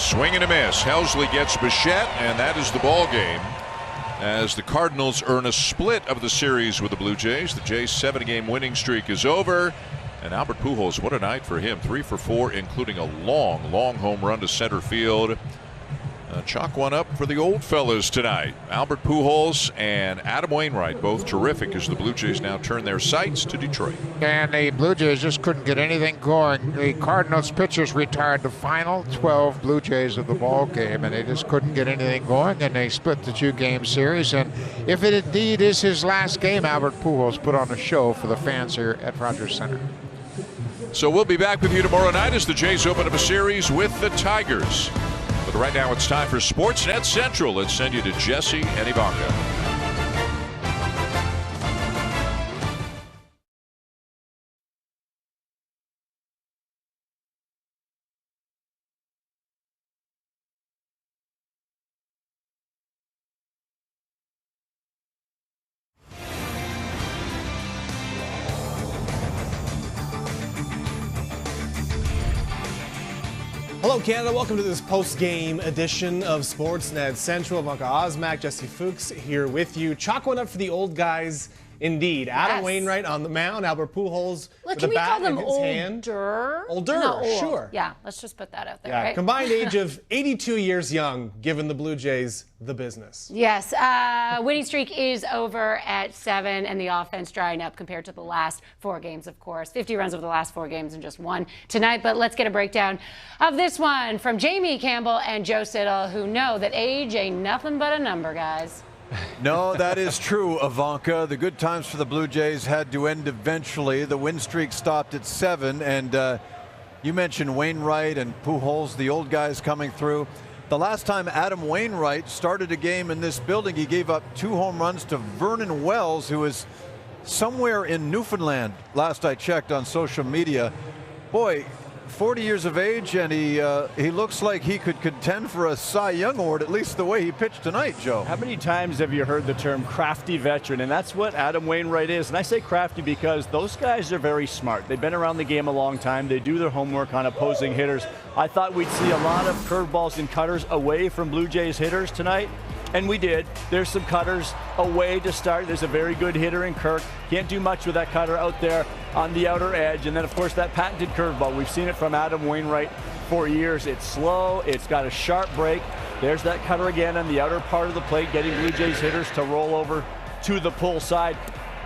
Swing and a miss. Helsley gets Bichette, and that is the ball game. As the Cardinals earn a split of the series with the Blue Jays. The Jays' 7-game winning streak is over. And Albert Pujols, what a night for him. 3 for 4, including a long home run to center field. Chalk one up for the old fellas tonight. Albert Pujols and Adam Wainwright, both terrific as the Blue Jays now turn their sights to Detroit. And the Blue Jays just couldn't get anything going. The Cardinals pitchers retired the final 12 Blue Jays of the ball game, and they just couldn't get anything going, and they split the 2-game series. And if it indeed is his last game, Albert Pujols put on a show for the fans here at Rogers Center. So we'll be back with you tomorrow night as the Jays open up a series with the Tigers. But right now it's time for Sportsnet Central. Let's send you to Jesse and Ivanka. Hello, Canada. Welcome to this post-game edition of Sportsnet Central. Ivanka Osmak, Jesse Fuchs here with you. Chalk one up for the old guys, indeed. Adam Wainwright on the mound, Albert Pujols with a bat in his hand. Older, sure. Yeah, let's just put that out there. Yeah, right? Combined age of 82 years young, giving the Blue Jays the business. Yes, winning streak is over at 7, and the offense drying up compared to the last 4 games, of course. 50 runs over the last 4 games and just 1 tonight. But let's get a breakdown of this one from Jamie Campbell and Joe Siddall, who know that age ain't nothing but a number, guys. No, that is true, Ivanka. The good times for the Blue Jays had to end eventually. The win streak stopped at 7, and you mentioned Wainwright and Pujols, the old guys coming through. The last time Adam Wainwright started a game in this building, he gave up 2 home runs to Vernon Wells, who is somewhere in Newfoundland, last I checked on social media. Boy, 40 years of age, and he looks like he could contend for a Cy Young Award, at least the way he pitched tonight, Joe. How many times have you heard the term crafty veteran? And that's what Adam Wainwright is. And I say crafty because those guys are very smart. They've been around the game a long time. They do their homework on opposing hitters. I thought we'd see a lot of curveballs and cutters away from Blue Jays hitters tonight. And we did. There's some cutters away to start. There's a very good hitter in Kirk. Can't do much with that cutter out there on the outer edge. And then, of course, that patented curveball. We've seen it from Adam Wainwright for years. It's slow. It's got a sharp break. There's that cutter again on the outer part of the plate, getting Blue Jays hitters to roll over to the pull side.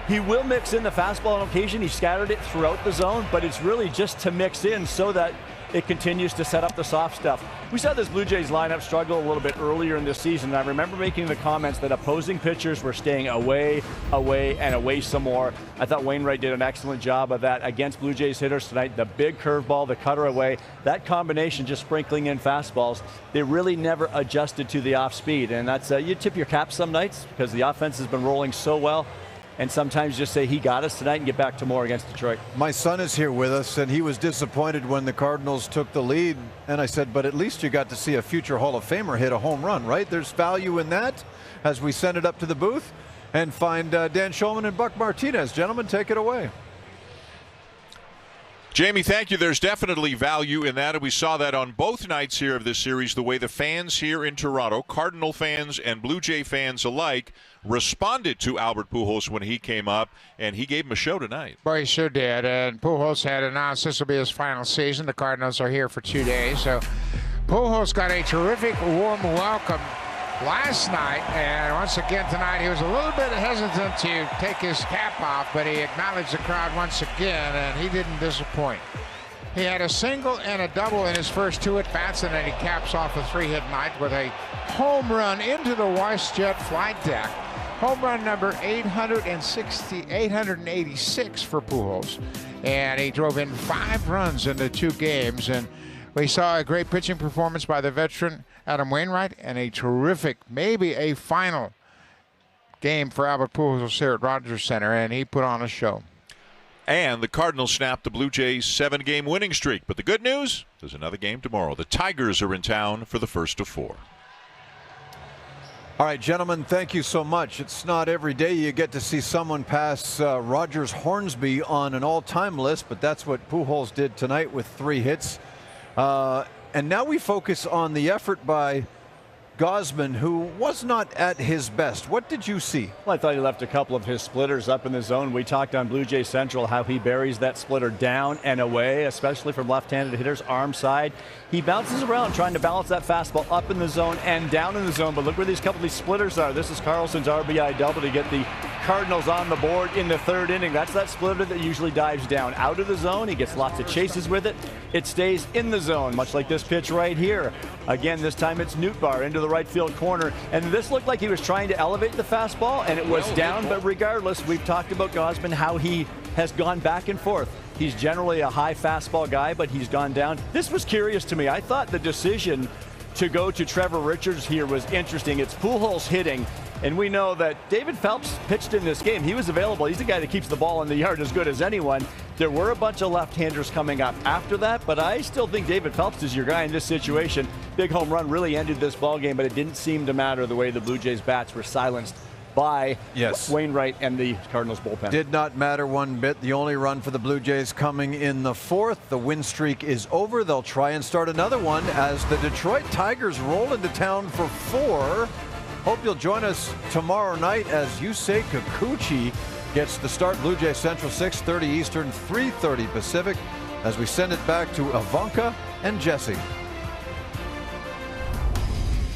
He will mix in the fastball on occasion. He scattered it throughout the zone, but it's really just to mix in so that it continues to set up the soft stuff. We saw this Blue Jays lineup struggle a little bit earlier in this season. I remember making the comments that opposing pitchers were staying away, and away some more. I thought Wainwright did an excellent job of that against Blue Jays hitters tonight. The big curveball, the cutter away, that combination just sprinkling in fastballs. They really never adjusted to the off speed, and that's you tip your cap some nights because the offense has been rolling so well. And sometimes just say he got us tonight and get back to more against Detroit. My son is here with us, and he was disappointed when the Cardinals took the lead. And I said, but at least you got to see a future Hall of Famer hit a home run, right? There's value in that as we send it up to the booth and find Dan Shulman and Buck Martinez. Gentlemen, take it away. Jamie, thank you. There's definitely value in that, and we saw that on both nights here of this series, the way the fans here in Toronto, Cardinal fans and Blue Jay fans alike, responded to Albert Pujols when he came up, and he gave him a show tonight. Boy, he sure did. And Pujols had announced this will be his final season. The Cardinals are here for 2 days. So Pujols got a terrific warm welcome last night, and once again tonight he was a little bit hesitant to take his cap off, but he acknowledged the crowd once again, and he didn't disappoint. He had a single and a double in his first 2 at-bats, and then he caps off a 3-hit night with a home run into the WestJet flight deck. Home run number 886 for Pujols, and he drove in 5 runs in the 2 games, and we saw a great pitching performance by the veteran Adam Wainwright, and a terrific, maybe a final game for Albert Pujols here at Rogers Center, and he put on a show. And the Cardinals snapped the Blue Jays' 7-game winning streak. But the good news, there's another game tomorrow. The Tigers are in town for the first of 4. All right, gentlemen, thank you so much. It's not every day you get to see someone pass Rogers Hornsby on an all-time list, but that's what Pujols did tonight with 3 hits. And now we focus on the effort by Gausman, who was not at his best. What did you see? Well, I thought he left a couple of his splitters up in the zone. We talked on Blue Jay Central how he buries that splitter down and away, especially from left-handed hitters, arm side. He bounces around trying to balance that fastball up in the zone and down in the zone. But look where these couple of these splitters are. This is Carlson's RBI double to get the Cardinals on the board in the third inning. That's that splitter that usually dives down out of the zone. He gets lots of chases with it. It stays in the zone, much like this pitch right here. Again, this time it's Nootbaar into the right field corner. And this looked like he was trying to elevate the fastball, and it was down. But regardless, we've talked about Gausman, how he has gone back and forth. He's generally a high fastball guy, but he's gone down. This was curious to me. I thought the decision to go to Trevor Richards here was interesting. It's Pujols hitting, and we know that David Phelps pitched in this game. He was available. He's the guy that keeps the ball in the yard as good as anyone. There were a bunch of left-handers coming up after that, but I still think David Phelps is your guy in this situation. Big home run really ended this ball game, but it didn't seem to matter the way the Blue Jays bats were silenced by Wainwright and the Cardinals bullpen. Did not matter one bit. The only run for the Blue Jays coming in the fourth. The win streak is over. They'll try and start another one as the Detroit Tigers roll into town for 4. Hope you'll join us tomorrow night as Yusei Kikuchi gets the start. Blue Jay Central, 6:30 Eastern, 3:30 Pacific, as we send it back to Ivanka and Jesse.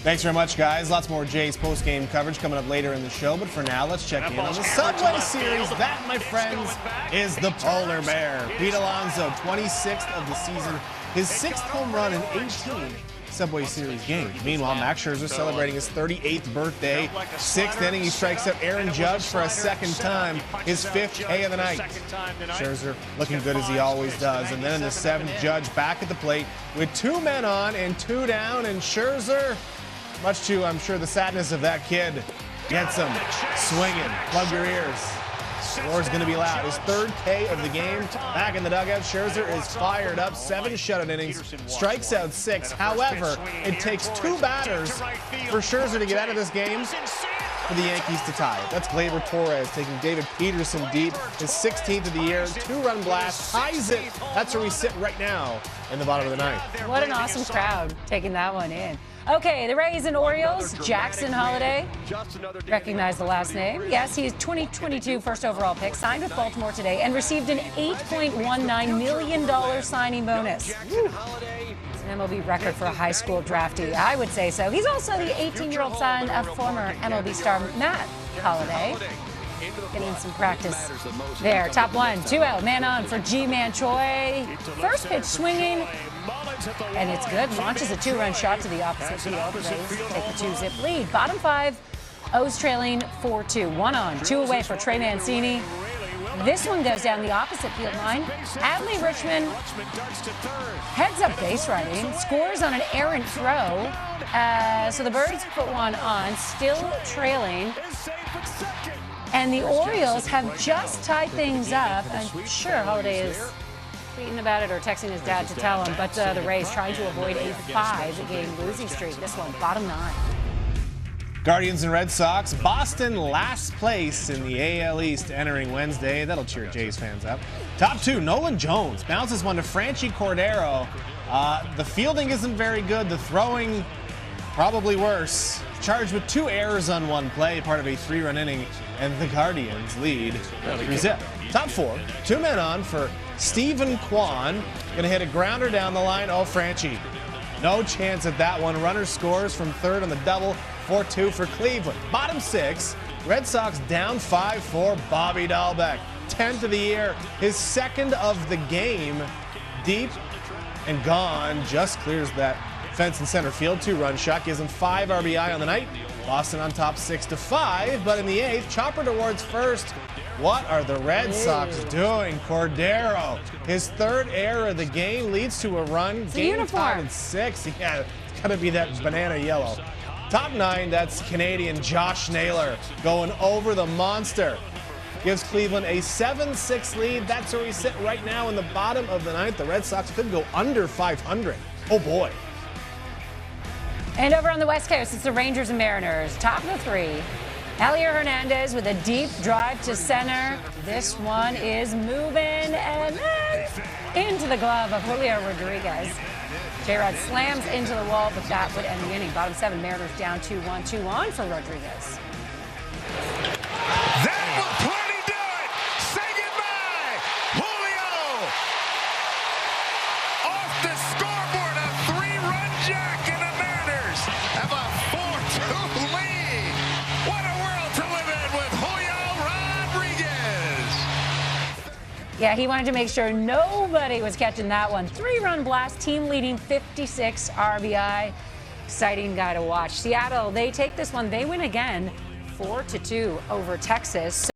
Thanks very much, guys. Lots more Jays post-game coverage coming up later in the show. But for now, let's check in on the Subway Series. That, my friends, is the Polar Bear. Pete Alonso, 26th of the season, his 6th home run in 18 Subway Series games. Meanwhile, Max Scherzer celebrating his 38th birthday. 6th inning, he strikes out Aaron Judge for a second time, his 5th K of the night. Scherzer looking good as he always does. And then in the 7th, Judge back at the plate with 2 men on and 2 down. And Scherzer, much to, I'm sure, the sadness of that kid, gets him swinging. Plug your ears. Roar's going to be loud. His 3rd K of the game. Back in the dugout, Scherzer is fired up. 7 shutout innings, strikes out 6. However, it takes 2 batters for Scherzer to get out of this game for the Yankees to tie it. That's Gleyber Torres taking David Peterson deep. His 16th of the year, 2-run blast, ties it. That's where we sit right now in the bottom of the ninth. What an awesome crowd taking that one in. Okay, the Rays and Orioles, Jackson Holliday. Recognize the last name. Yes, he is 2022 first overall pick, signed with Baltimore today, and received an $8.19 million signing bonus. It's an MLB record for a high school draftee. I would say so. He's also the 18-year-old son of former MLB star Matt Holliday. Getting some practice there. Top 1, 2-0, man on for G-Man Choi. First pitch swinging, and it's good. Launches a 2-run shot to the opposite field. Rays take the 2-zip lead. Bottom 5, O's trailing 4-2. 1 on, 2 away for Trey Mancini. This one goes down the opposite field line. Adley Richmond heads up base running, scores on an errant throw. So the Birds put one on, still trailing. And the Orioles have just tied things up. I'm sure Holliday is tweeting about it or texting his dad to tell him. But the Rays trying to avoid a 5-game losing streak. This one, bottom 9. Guardians and Red Sox. Boston last place in the AL East entering Wednesday. That'll cheer Jays fans up. Top 2, Nolan Jones bounces one to Franchi Cordero. The fielding isn't very good. The throwing probably worse. Charged with 2 errors on 1 play, part of a 3-run inning, and the Guardians lead 3-zip. Top 4, 2 men on for Stephen Kwan. Gonna hit a grounder down the line. Oh, Franchi. No chance at that one. Runner scores from 3rd on the double. 4-2 for Cleveland. Bottom 6, Red Sox down 5 for Bobby Dahlbeck. 10th of the year, his 2nd of the game. Deep and gone, just clears that fence in center field. 2-run shot gives him 5 RBI on the night. Boston on top 6-5, but in the 8th, chopper towards first. What are the Red Sox doing? Cordero, his 3rd error of the game, leads to a run. Game tied at 6. Yeah, it's gotta be that banana yellow. Top 9, that's Canadian Josh Naylor going over the monster. Gives Cleveland a 7-6 lead. That's where we sit right now in the bottom of the 9th. The Red Sox could go under 500. Oh boy. And over on the West Coast, it's the Rangers and Mariners. Top of the 3. Elier Hernandez with a deep drive to center. This one is moving, and then into the glove of Julio Rodriguez. J-Rod slams into the wall, but that would end the inning. Bottom 7, Mariners down 2-1, 2 on for Rodriguez. That will plenty do it. Say goodbye, Julio. Off the scoreboard, a 3-run jack, and the Mariners have a 4-2 lead. What a world to live in with Julio Rodriguez. Yeah, he wanted to make sure nobody was catching that one. 3-run blast, team leading 56 RBI. Exciting guy to watch. Seattle, they take this one. They win again, 4-2 over Texas.